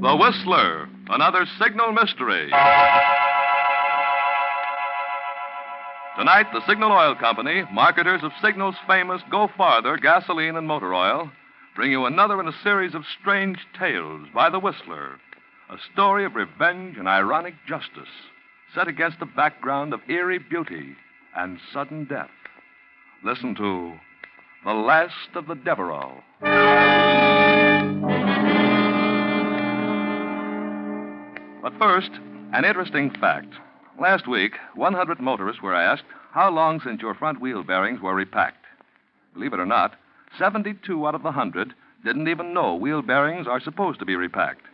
The Whistler, another signal mystery. Tonight, the Signal Oil Company, marketers of Signal's famous Go Farther gasoline and motor oil, bring you another in a series of strange tales by The Whistler, a story of revenge and ironic justice, set against a background of eerie beauty and sudden death. Listen to The Last of the Devereaux. But first, an interesting fact. Last week, 100 motorists were asked how long since your front wheel bearings were repacked. Believe it or not, 72 out of the 100 didn't even know wheel bearings are supposed to be repacked,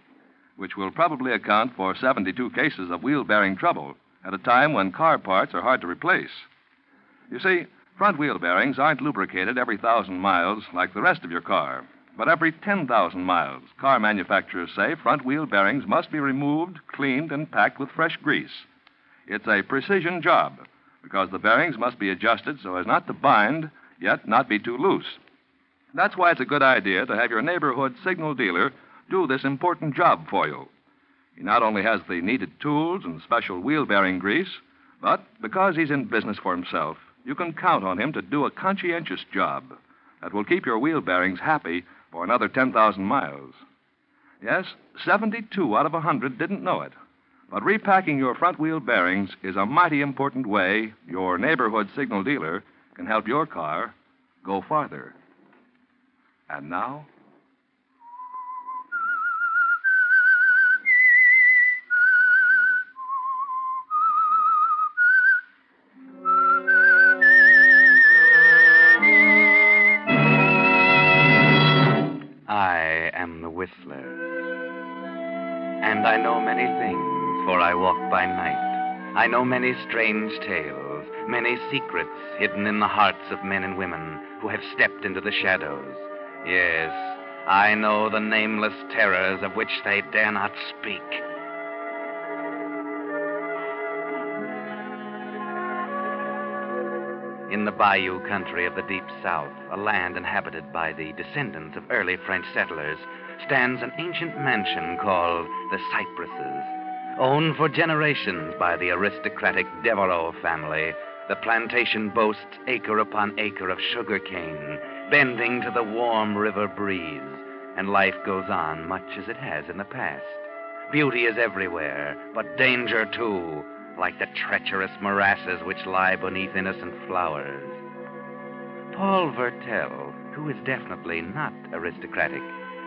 which will probably account for 72 cases of wheel bearing trouble at a time when car parts are hard to replace. You see, front wheel bearings aren't lubricated every 1,000 miles like the rest of your car. But every 10,000 miles, car manufacturers say front wheel bearings must be removed, cleaned, and packed with fresh grease. It's a precision job because the bearings must be adjusted so as not to bind, yet not be too loose. That's why it's a good idea to have your neighborhood signal dealer do this important job for you. He not only has the needed tools and special wheel bearing grease, but because he's in business for himself, you can count on him to do a conscientious job that will keep your wheel bearings happy for another 10,000 miles. Yes, 72 out of 100 didn't know it. But repacking your front wheel bearings is a mighty important way your neighborhood signal dealer can help your car go farther. And now, I am the Whistler, and I know many things, for I walk by night. I know many strange tales, many secrets hidden in the hearts of men and women who have stepped into the shadows. Yes, I know the nameless terrors of which they dare not speak. In the bayou country of the deep south, a land inhabited by the descendants of early French settlers, stands an ancient mansion called the Cypresses. Owned for generations by the aristocratic Devereaux family, the plantation boasts acre upon acre of sugar cane, bending to the warm river breeze, and life goes on much as it has in the past. Beauty is everywhere, but danger too, like the treacherous morasses which lie beneath innocent flowers. Paul Vertel, who is definitely not aristocratic,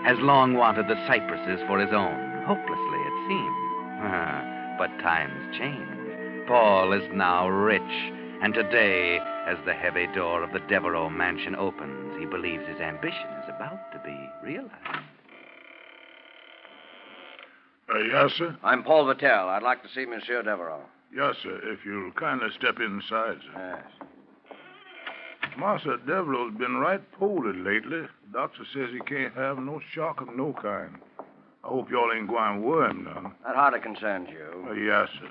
has long wanted the cypresses for his own, hopelessly it seems. But times change. Paul is now rich, and today, as the heavy door of the Devereaux mansion opens, he believes his ambition is about to be realized. Yes, sir? I'm Paul Vertel. I'd like to see Monsieur Devereaux. Yes, sir, if you'll kindly step inside, sir. Yes. Master Devereaux's been right poorly lately. Doctor says he can't have no shock of no kind. I hope y'all ain't going to worry him none. That hardly concerns you. Yes, sir.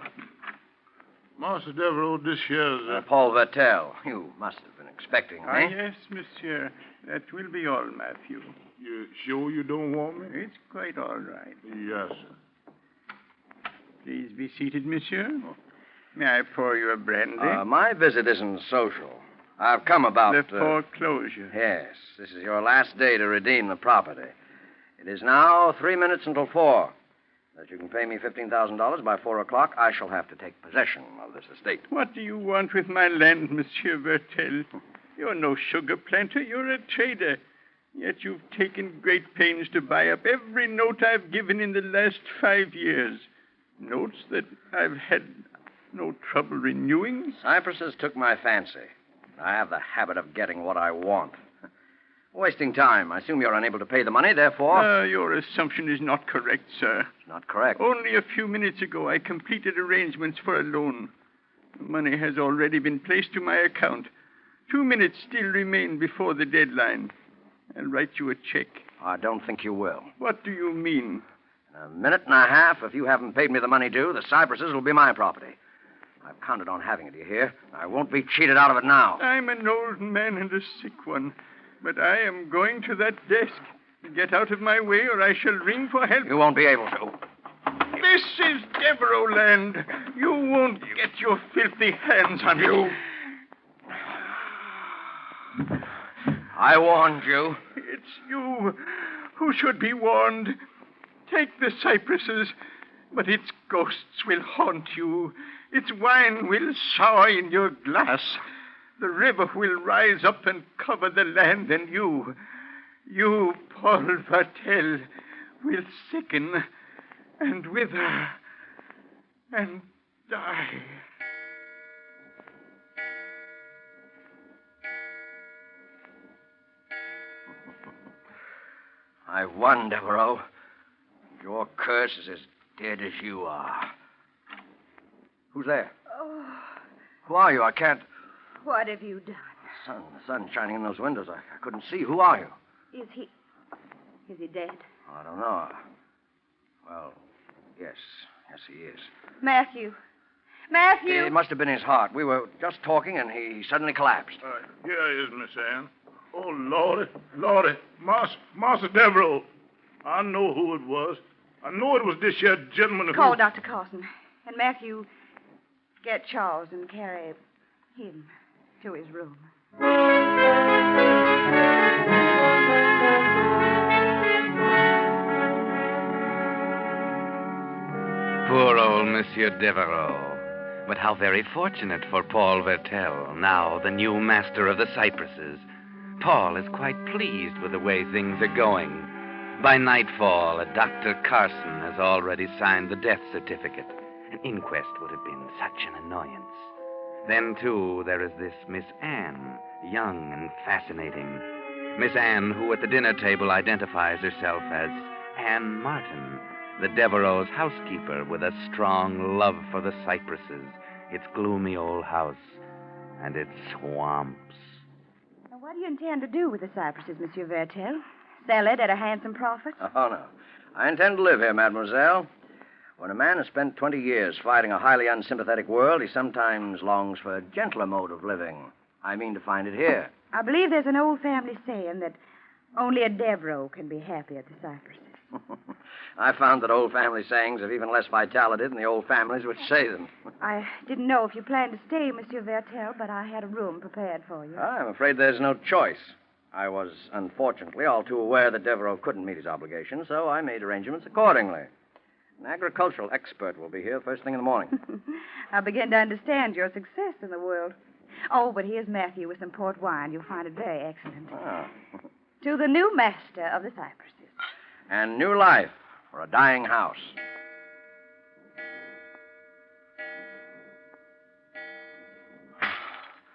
Master Devereaux, this here's... Paul Vertel. You must have been expecting me. Yes, monsieur. That will be all, Matthew. You sure you don't want me? It's quite all right. Yes, sir. Please be seated, monsieur. May I pour you a brandy? My visit isn't social. I've come about... The foreclosure. Yes. This is your last day to redeem the property. It is now 3 minutes until 4. That you can pay me $15,000 by 4 o'clock, I shall have to take possession of this estate. What do you want with my land, Monsieur Vertel? You're no sugar planter. You're a trader. Yet you've taken great pains to buy up every note I've given in the last 5 years. Notes that I've had no trouble renewing. Cypresses took my fancy. I have the habit of getting what I want. Wasting time. I assume you're unable to pay the money, therefore... Your assumption is not correct, sir. It's not correct. Only a few minutes ago, I completed arrangements for a loan. The money has already been placed to my account. 2 minutes still remain before the deadline. I'll write you a check. I don't think you will. What do you mean? In a minute and a half, if you haven't paid me the money due, the cypresses will be my property. I've counted on having it, you hear? I won't be cheated out of it now. I'm an old man and a sick one, but I am going to that desk. Get out of my way, or I shall ring for help. You won't be able to. This is Devereaux land. You won't get your filthy hands on You. I warned you. It's you who should be warned. Take the cypresses, but its ghosts will haunt you. Its wine will sour in your glass. The river will rise up and cover the land, and you, Paul Vartel, will sicken and wither and die. I've won, Devereaux. Your curse is as dead as you are. Who's there? Oh, Who are you? I can't... what have you done? The sun's shining in those windows. I couldn't see. Who are you? Is he dead? I don't know. Well, yes. Yes, he is. Matthew. It must have been his heart. We were just talking, and he suddenly collapsed. Here he is, Miss Ann. Oh, Lordy. Master Devereaux. I know who it was. I know it was this here gentleman who... Call Dr. Carson. And Matthew, get Charles and carry him to his room. Poor old Monsieur Devereaux. But how very fortunate for Paul Vertel, now the new master of the cypresses. Paul is quite pleased with the way things are going. By nightfall, Dr. Carson has already signed the death certificate. An inquest would have been such an annoyance. Then, too, there is this Miss Anne, young and fascinating. Miss Anne, who at the dinner table identifies herself as Anne Martin, the Devereaux' housekeeper with a strong love for the cypresses, its gloomy old house, and its swamps. Now, what do you intend to do with the cypresses, Monsieur Vertel? Sell it at a handsome profit? Oh, no. I intend to live here, mademoiselle. When a man has spent 20 years fighting a highly unsympathetic world, he sometimes longs for a gentler mode of living. I mean to find it here. I believe there's an old family saying that only a Devereaux can be happy at the cypresses. I found that old family sayings have even less vitality than the old families which say them. I didn't know if you planned to stay, Monsieur Vertel, but I had a room prepared for you. I'm afraid there's no choice. I was, unfortunately, all too aware that Devereaux couldn't meet his obligations, so I made arrangements accordingly. An agricultural expert will be here first thing in the morning. I begin to understand your success in the world. Oh, but here's Matthew with some port wine. You'll find it very excellent. Ah. To the new master of the cypresses. And new life for a dying house.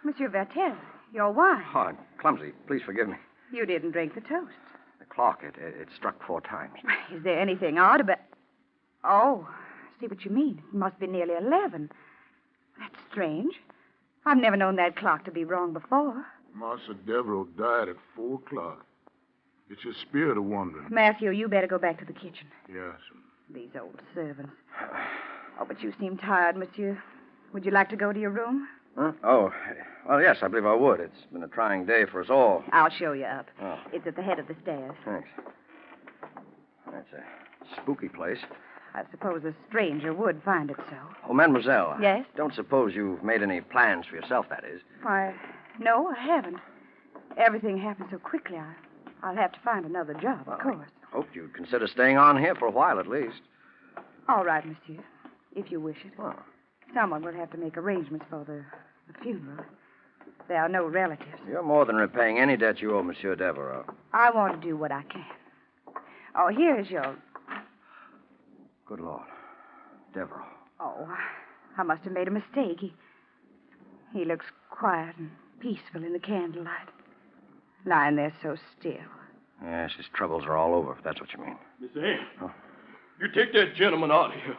Monsieur Vertel, your wine. Oh, I'm clumsy. Please forgive me. You didn't drink the toast. The clock, it struck 4 times. Is there anything odd about... Oh, I see what you mean. It must be nearly 11. That's strange. I've never known that clock to be wrong before. Master Devereaux died at 4 o'clock. It's your spirit of wandering. Matthew, you better go back to the kitchen. Yes. These old servants. Oh, but you seem tired, monsieur. Would you like to go to your room? Huh? Oh, well, yes, I believe I would. It's been a trying day for us all. I'll show you up. Oh. It's at the head of the stairs. Thanks. That's a spooky place. I suppose a stranger would find it so. Oh, mademoiselle. Yes? Don't suppose you've made any plans for yourself, that is. Why, no, I haven't. Everything happened so quickly, I'll have to find another job, of course. I hoped you'd consider staying on here for a while at least. All right, monsieur, if you wish it. Oh. Someone will have to make arrangements for the funeral. There are no relatives. You're more than repaying any debt you owe Monsieur Devereaux. I want to do what I can. Oh, here's your... Good Lord. Devereaux. Oh, I must have made a mistake. He looks quiet and peaceful in the candlelight. Lying there so still. Yes, his troubles are all over, if that's what you mean. Miss Anne, you take that gentleman out of here.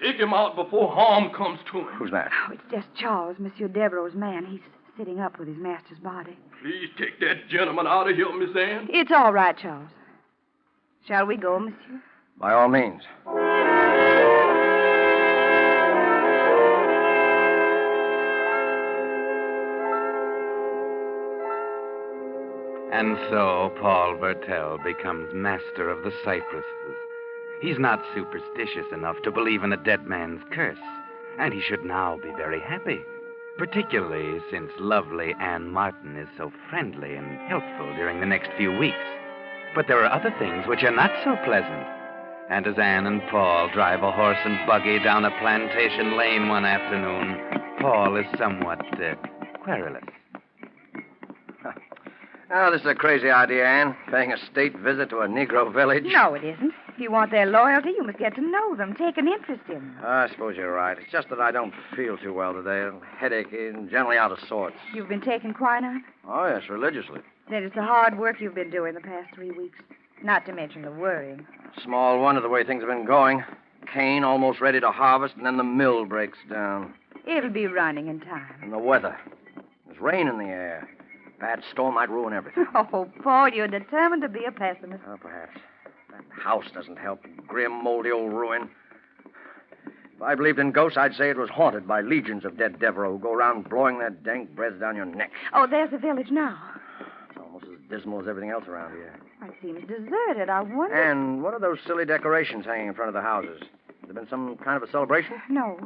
Take him out before harm comes to him. Who's that? Oh, it's just Charles, Monsieur Devereaux's man. He's sitting up with his master's body. Please take that gentleman out of here, Miss Anne. It's all right, Charles. Shall we go, monsieur? By all means. And so Paul Vertel becomes master of the cypresses. He's not superstitious enough to believe in a dead man's curse, and he should now be very happy, particularly since lovely Anne Martin is so friendly and helpful during the next few weeks. But there are other things which are not so pleasant. And as Anne and Paul drive a horse and buggy down a plantation lane one afternoon, Paul is somewhat querulous. Oh, this is a crazy idea, Anne. Paying a state visit to a Negro village. No, it isn't. If you want their loyalty, you must get to know them, take an interest in them. I suppose you're right. It's just that I don't feel too well today. A headache and generally out of sorts. You've been taking quinine? Oh, yes, religiously. Then it's the hard work you've been doing the past 3 weeks. Not to mention the worrying. Small wonder the way things have been going. Cane almost ready to harvest, and then the mill breaks down. It'll be running in time. And the weather. There's rain in the air. Bad storm might ruin everything. Oh, Paul, you're determined to be a pessimist. Oh, perhaps. That house doesn't help. Grim, moldy old ruin. If I believed in ghosts, I'd say it was haunted by legions of dead Devereaux who go around blowing their dank breaths down your neck. Oh, there's the village now. It's almost as dismal as everything else around here. It seems deserted. I wonder... And what are those silly decorations hanging in front of the houses? Has there been some kind of a celebration? No.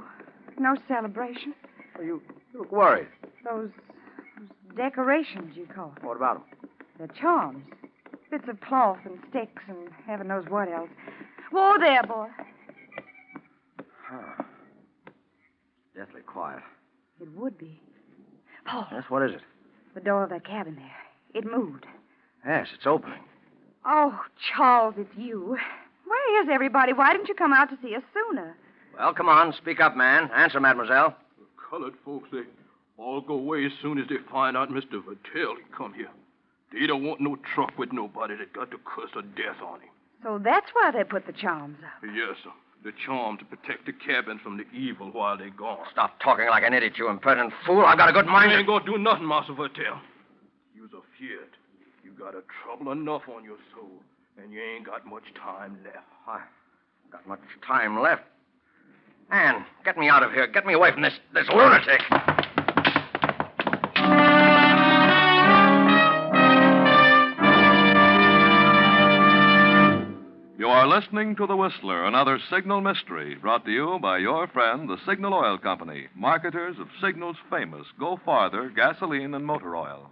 No celebration. Well, you look worried. Those decorations, you call them. What about them? They're charms. Bits of cloth and sticks and heaven knows what else. Whoa there, boy. Huh. Deathly quiet. It would be. Paul. Yes, what is it? The door of that cabin there. It moved. Yes, it's opening. Oh, Charles, it's you. Where is everybody? Why didn't you come out to see us sooner? Well, come on. Speak up, man. Answer, mademoiselle. The colored folks, they all go away as soon as they find out Mr. Vertel he come here. They don't want no truck with nobody that got the curse of death on him. So that's why they put the charms up. Yes, sir. The charm to protect the cabin from the evil while they're gone. Stop talking like an idiot, you impertinent fool. I've got a good mind. You ain't gonna do nothing, Master Vertel. You's afeard. You got a trouble enough on your soul, and you ain't got much time left. I got much time left. Anne, get me out of here. Get me away from this lunatic. You are listening to The Whistler, another Signal mystery, brought to you by your friend, the Signal Oil Company, marketers of Signal's famous Go Farther gasoline and motor oil.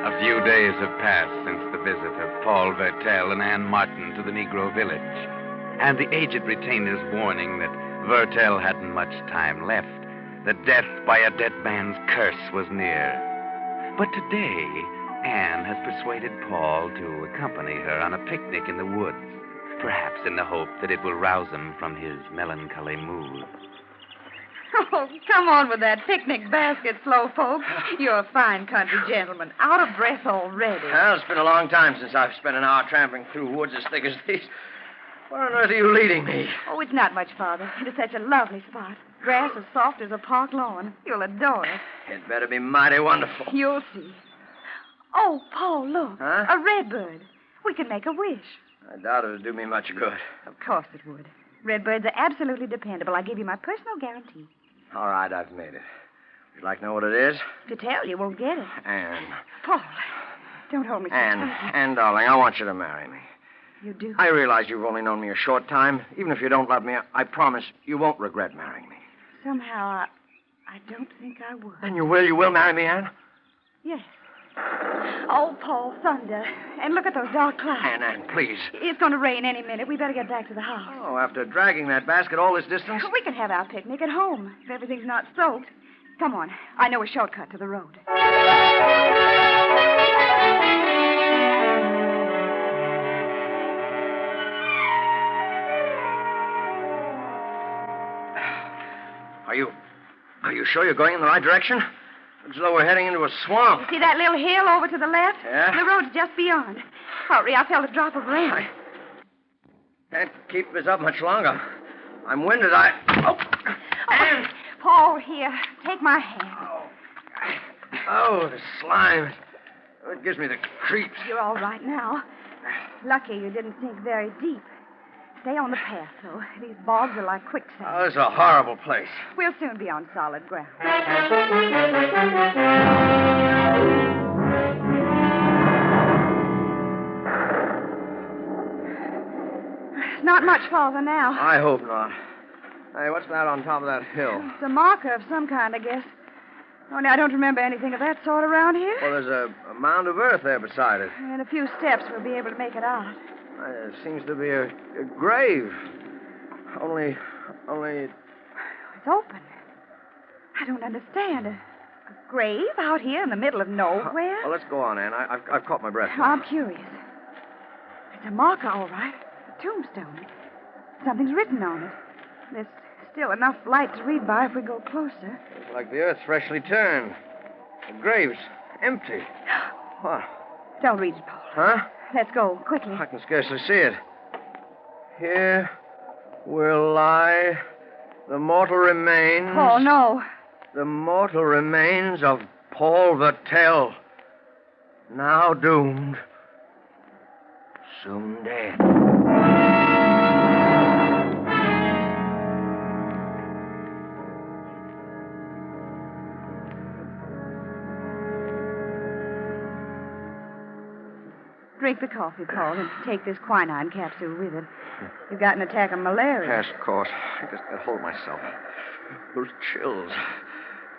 A few days have passed since the visit of Paul Vertel and Anne Martin to the Negro village, and the aged retainer's warning that Vertel hadn't much time left, that death by a dead man's curse was near. But today, Anne has persuaded Paul to accompany her on a picnic in the woods, perhaps in the hope that it will rouse him from his melancholy mood. Oh, come on with that picnic basket, slowpoke. You're a fine country gentleman. Out of breath already. Well, it's been a long time since I've spent an hour tramping through woods as thick as these. Where on earth are you leading me? Oh, it's not much farther. It is such a lovely spot. Grass as soft as a park lawn. You'll adore it. It better be mighty wonderful. You'll see. Oh, Paul, look. Huh? A redbird. We can make a wish. I doubt it would do me much good. Of course it would. Redbirds are absolutely dependable. I give you my personal guarantee. All right, I've made it. Would you like to know what it is? To tell you won't get it. Anne. Paul, don't hold me so Anne, tightly. Anne, darling, I want you to marry me. You do? I realize you've only known me a short time. Even if you don't love me, I promise you won't regret marrying me. Somehow, I don't think I would. Then you will marry me, Anne? Yes. Oh, Paul, thunder. And look at those dark clouds. Anne, please. It's going to rain any minute. We better get back to the house. Oh, after dragging that basket all this distance? We can have our picnic at home if everything's not soaked. Come on. I know a shortcut to the road. Are you sure you're going in the right direction? Looks as though we're heading into a swamp. You see that little hill over to the left? Yeah? The road's just beyond. Hurry, I felt a drop of rain. I can't keep this up much longer. I'm winded. Anne! Paul, here. Take my hand. Oh. Oh, the slime. It gives me the creeps. You're all right now. Lucky you didn't sink very deep. Stay on the path, though. These bogs are like quicksand. Oh, this is a horrible place. We'll soon be on solid ground. It's not much farther now. I hope not. Hey, what's that on top of that hill? It's a marker of some kind, I guess. Only I don't remember anything of that sort around here. Well, there's a mound of earth there beside it. In a few steps, we'll be able to make it out. It seems to be a grave. Only... It's open. I don't understand. A grave out here in the middle of nowhere? Well, let's go on, Ann. I've caught my breath. I'm curious. It's a marker, all right. A tombstone. Something's written on it. There's still enough light to read by if we go closer. It's like the earth's freshly turned. The grave's empty. What? Don't read it, Paul. Huh? Let's go, quickly. I can scarcely see it. Here will lie the mortal remains... Paul, no. The mortal remains of Paul Vertel. Now doomed. Soon dead. Drink the coffee, Paul, and take this quinine capsule with it. You've got an attack of malaria. Yes, of course. I just can't hold myself. Those chills.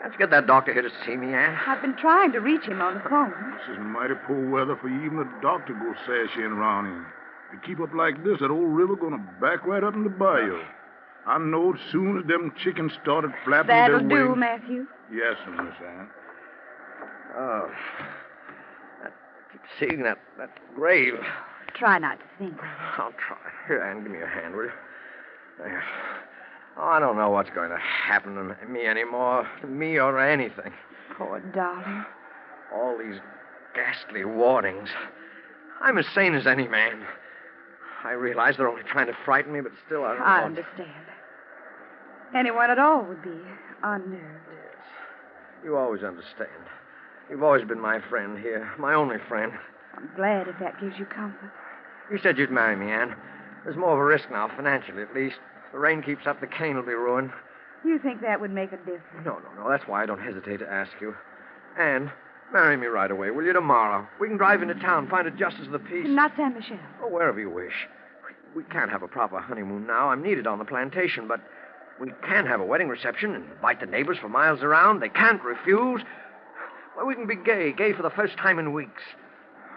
Can't you get that doctor here to see me, Ann? I've been trying to reach him on the phone. This is mighty poor weather for even the doctor to go sashaying around in. If you keep up like this, that old river gonna back right up in the bayou. I know as soon as them chickens started flapping That'll their do, wings... Matthew. Yes, Miss Ann. Oh. I keep seeing that grave. Try not to think. I'll try. Here, Ann, give me your hand, will you? There. Oh, I don't know what's going to happen to me anymore. To me or anything. Poor darling. All these ghastly warnings. I'm as sane as any man. I realize they're only trying to frighten me, but still I don't I know. understand. Anyone at all would be unnerved. Yes. You always understand. You've always been my friend here. My only friend. I'm glad if that gives you comfort. You said you'd marry me, Ann. There's more of a risk now, financially at least. If the rain keeps up, the cane will be ruined. You think that would make a difference? No. That's why I don't hesitate to ask you. Ann, marry me right away, will you, tomorrow? We can drive into town, find a justice of the peace. Not San Michelle. Oh, wherever you wish. We can't have a proper honeymoon now. I'm needed on the plantation, but we can have a wedding reception and invite the neighbors for miles around. They can't refuse. Well, we can be gay for the first time in weeks.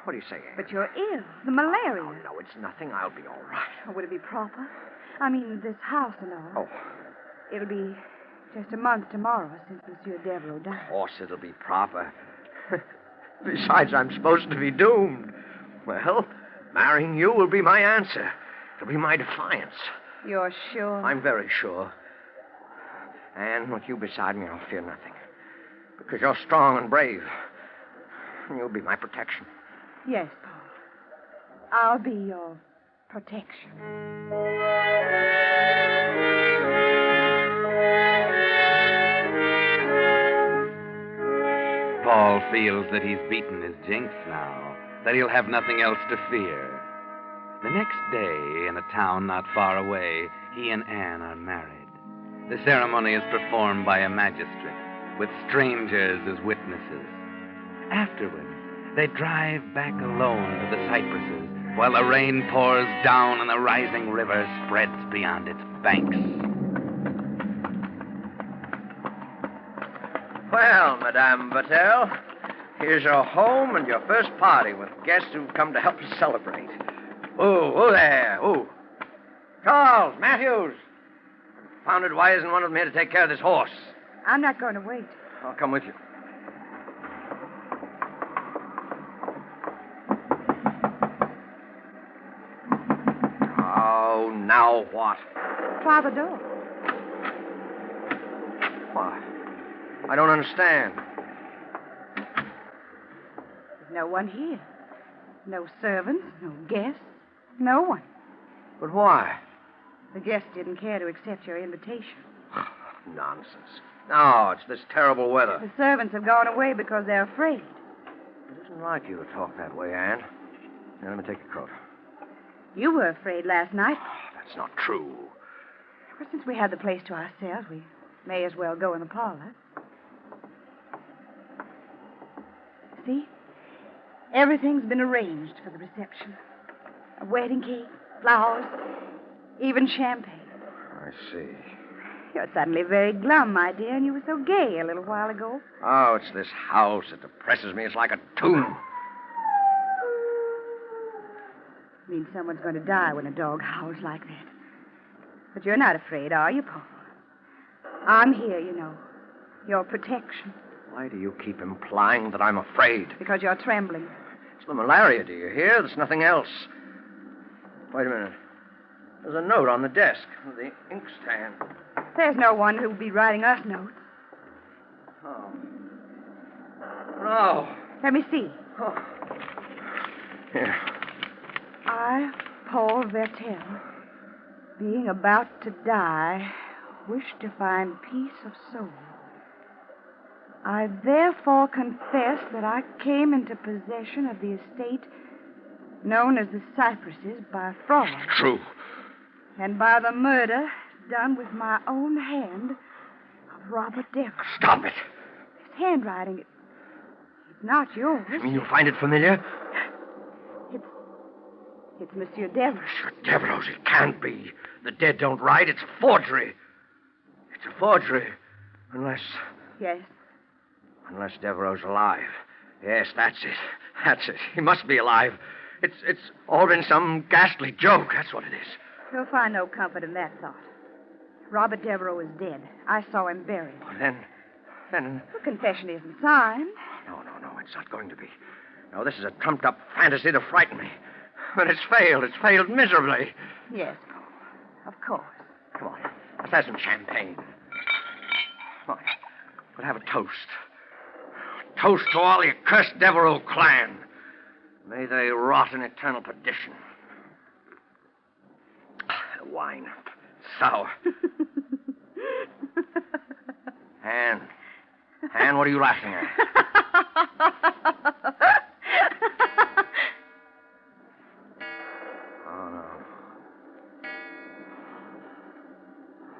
What do you say, Ann? But you're ill. The malaria. Oh, no, it's nothing. I'll be all right. Or would it be proper? I mean, this house and all. Oh, It'll be just a month tomorrow since Monsieur Devereaux died. of course it'll be proper. Besides, I'm supposed to be doomed. Well, marrying you will be my answer. It'll be my defiance. You're sure? I'm very sure. And with you beside me, I'll fear nothing. Because you're strong and brave. You'll be my protection. Yes, Paul. I'll be your protection. Paul feels that he's beaten his jinx now, that he'll have nothing else to fear. The next day, in a town not far away, he and Anne are married. The ceremony is performed by a magistrate, with strangers as witnesses. Afterward, they drive back alone to the cypresses, while the rain pours down and the rising river spreads beyond its banks. Well, Madame Vertel, here's your home and your first party with guests who've come to help us celebrate. Oh there. Oh. Charles, Matthews. Found it why isn't one of them here to take care of this horse? I'm not going to wait. I'll come with you. Oh, now what? Try the door. What? I don't understand. There's no one here. No servants, no guests, no one. But why? The guests didn't care to accept your invitation. Nonsense. No, it's this terrible weather. The servants have gone away because they're afraid. It isn't like you to talk that way, Anne. Now, let me take your coat. You were afraid last night. That's not true. Well, since we had the place to ourselves, we may as well go in the parlor. See? Everything's been arranged for the reception. A wedding cake, flowers, even champagne. I see. You're suddenly very glum, my dear, and you were so gay a little while ago. Oh, it's this house that depresses me. It's like a tomb. Means someone's going to die when a dog howls like that. But you're not afraid, are you, Paul? I'm here, you know. Your protection. Why do you keep implying that I'm afraid? Because you're trembling. It's the malaria, do you hear? There's nothing else. Wait a minute. There's a note on the desk. The inkstand. There's no one who'll be writing us notes. Oh. No. Let me see. Oh. Here. I, Paul Vertel, being about to die, wish to find peace of soul. I therefore confess that I came into possession of the estate known as the Cypresses by fraud. True. And by the murder done with my own hand of Robert Devereaux. Stop it. His handwriting, it's not yours. You mean you find it familiar? It's Monsieur Devereaux. Monsieur Devereaux, it can't be. The dead don't write. It's a forgery. It's a forgery. Unless... Yes. Unless Devereaux's alive. Yes, that's it. That's it. He must be alive. It's all been some ghastly joke. That's what it is. You'll find no comfort in that thought. Robert Devereaux is dead. I saw him buried. Well, then... The confession isn't signed. No, it's not going to be. No, this is a trumped-up fantasy to frighten me. But it's failed. It's failed miserably. Yes, Paul. Of course. Come on. Let's have some champagne. Come on. We'll have a toast. A toast to all the accursed Devereaux clan. May they rot in eternal perdition. Wine. Sour. Anne, what are you laughing at? Oh, no.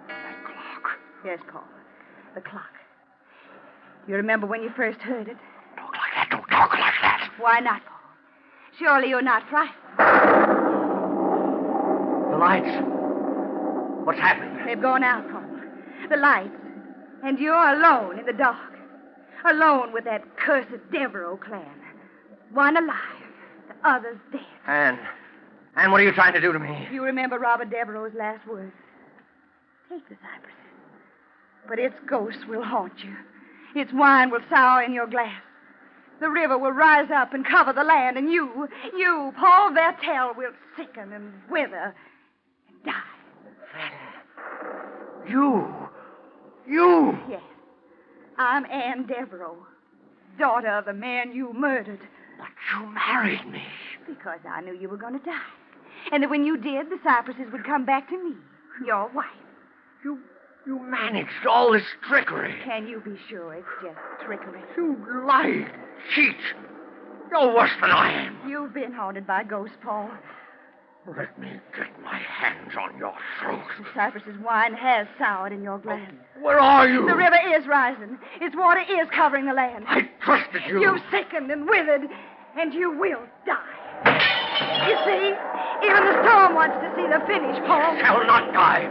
That clock. Yes, Paul. The clock. You remember when you first heard it? Talk like that. Don't talk like that. Why not, Paul? Surely you're not frightened. The lights. What's happened? They've gone out, Paul. The lights. And you're alone in the dark. Alone with that cursed Devereaux clan. One alive, the other's dead. Anne, what are you trying to do to me? You remember Robert Devereaux's last words. Take the cypresses. But its ghost will haunt you. Its wine will sour in your glass. The river will rise up and cover the land, and you, Paul Vertel, will sicken and wither and die. Then, you. Yes. I'm Anne Devereaux, daughter of the man you murdered. But you married me. Because I knew you were going to die. And that when you did, the cypresses would come back to me, your wife. You managed all this trickery. Can you be sure it's just trickery? You lie, cheat. You're worse than I am. You've been haunted by ghosts, Paul. Let me get my hands on your throat. The cypress's wine has soured in your glass. Where are you? The river is rising. Its water is covering the land. I trusted you. You've sickened and withered, and you will die. You see, even the storm wants to see the finish, Paul. Shall not die.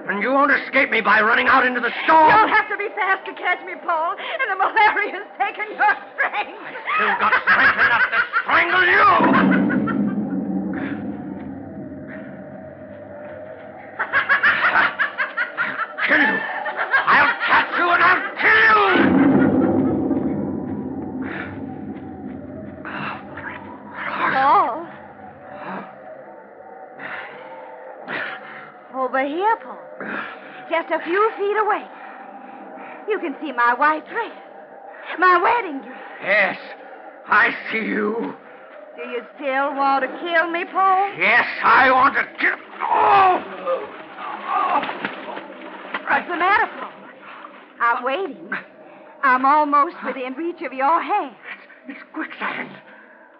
And you won't escape me by running out into the storm. You'll have to be fast to catch me, Paul, and the malaria's taken your strength. I've still got strength enough to strangle you. Kill you. I'll catch you and I'll kill you. Paul. Over here, Paul. Just a few feet away. You can see my white dress. My wedding dress. Yes, I see you. Do you still want to kill me, Paul? Yes, I want to kill... Oh! What's the matter, Paul? I'm waiting. I'm almost within reach of your hand. It's quicksand.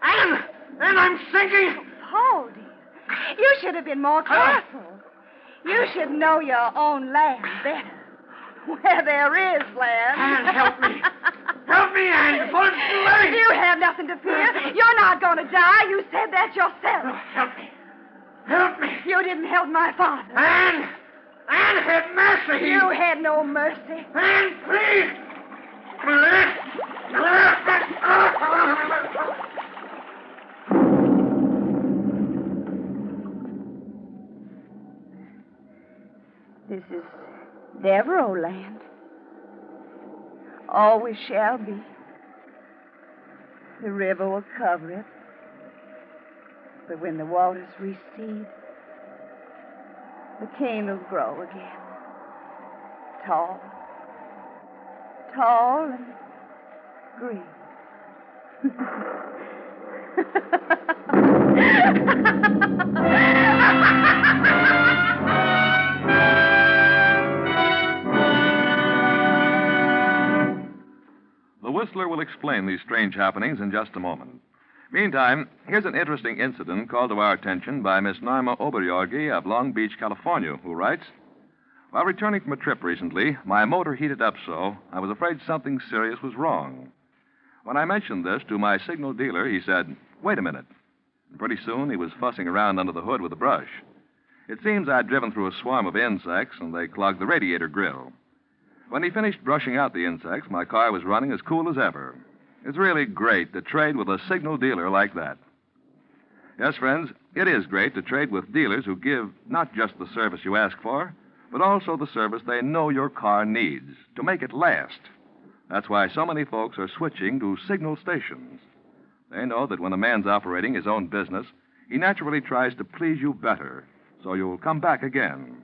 Anne, I'm sinking. Paul, dear, you should have been more careful. You should know your own land better. Where there is land. Anne, help me. Help me, Anne, before it's too late. You have nothing to fear. You're not going to die. You said that yourself. Oh, help me. Help me. You didn't help my father. Anne had mercy. You had no mercy. Anne, please. This is Devereaux land. Always shall be. The river will cover it. But when the waters recede, the cane will grow again. Tall and green. The Whistler will explain these strange happenings in just a moment. Meantime, here's an interesting incident called to our attention by Miss Norma Oberjorgi of Long Beach, California, who writes, "While returning from a trip recently, my motor heated up so I was afraid something serious was wrong. When I mentioned this to my signal dealer, he said, 'Wait a minute.' And pretty soon he was fussing around under the hood with a brush. It seems I'd driven through a swarm of insects, and they clogged the radiator grill. When he finished brushing out the insects, my car was running as cool as ever. It's really great to trade with a signal dealer like that." Yes, friends, it is great to trade with dealers who give not just the service you ask for, but also the service they know your car needs to make it last. That's why so many folks are switching to signal stations. They know that when a man's operating his own business, he naturally tries to please you better, so you'll come back again.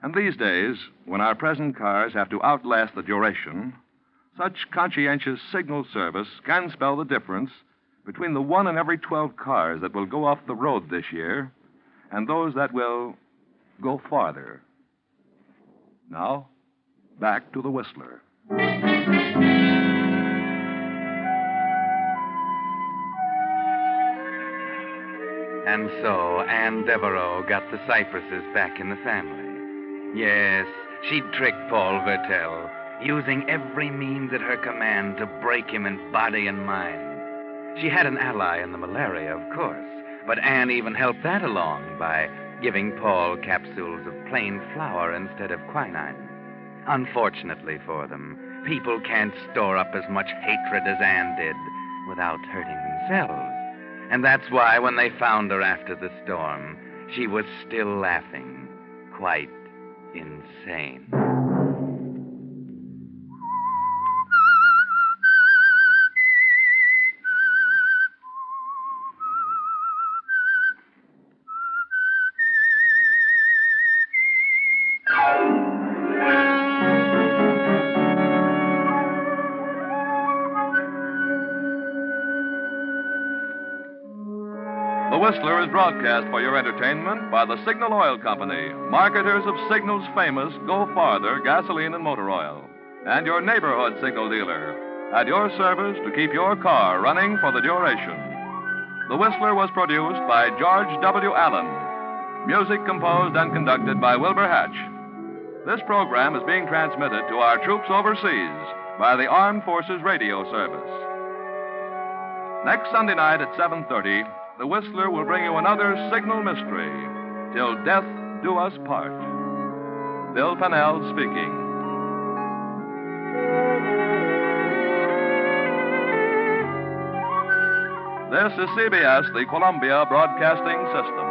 And these days, when our present cars have to outlast the duration, such conscientious signal service can spell the difference between the 1 in every 12 cars that will go off the road this year and those that will go farther. Now, back to the Whistler. And so Anne Devereaux got the Cypresses back in the family. Yes, she'd tricked Paul Vertel, using every means at her command to break him in body and mind. She had an ally in the malaria, of course, but Anne even helped that along by giving Paul capsules of plain flour instead of quinine. Unfortunately for them, people can't store up as much hatred as Anne did without hurting themselves. And that's why when they found her after the storm, she was still laughing, quite insane. The Whistler is broadcast for your entertainment by the Signal Oil Company, marketers of Signal's famous Go Farther gasoline and motor oil, and your neighborhood signal dealer, at your service to keep your car running for the duration. The Whistler was produced by George W. Allen. Music composed and conducted by Wilbur Hatch. This program is being transmitted to our troops overseas by the Armed Forces Radio Service. Next Sunday night at 7:30, the Whistler will bring you another signal mystery, Till Death Do Us Part. Bill Pennell speaking. This is CBS, the Columbia Broadcasting System.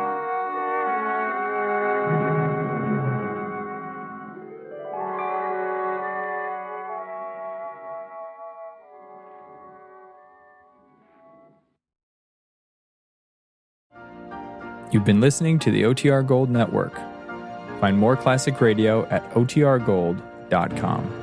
You've been listening to the OTR Gold Network. Find more classic radio at otrgold.com.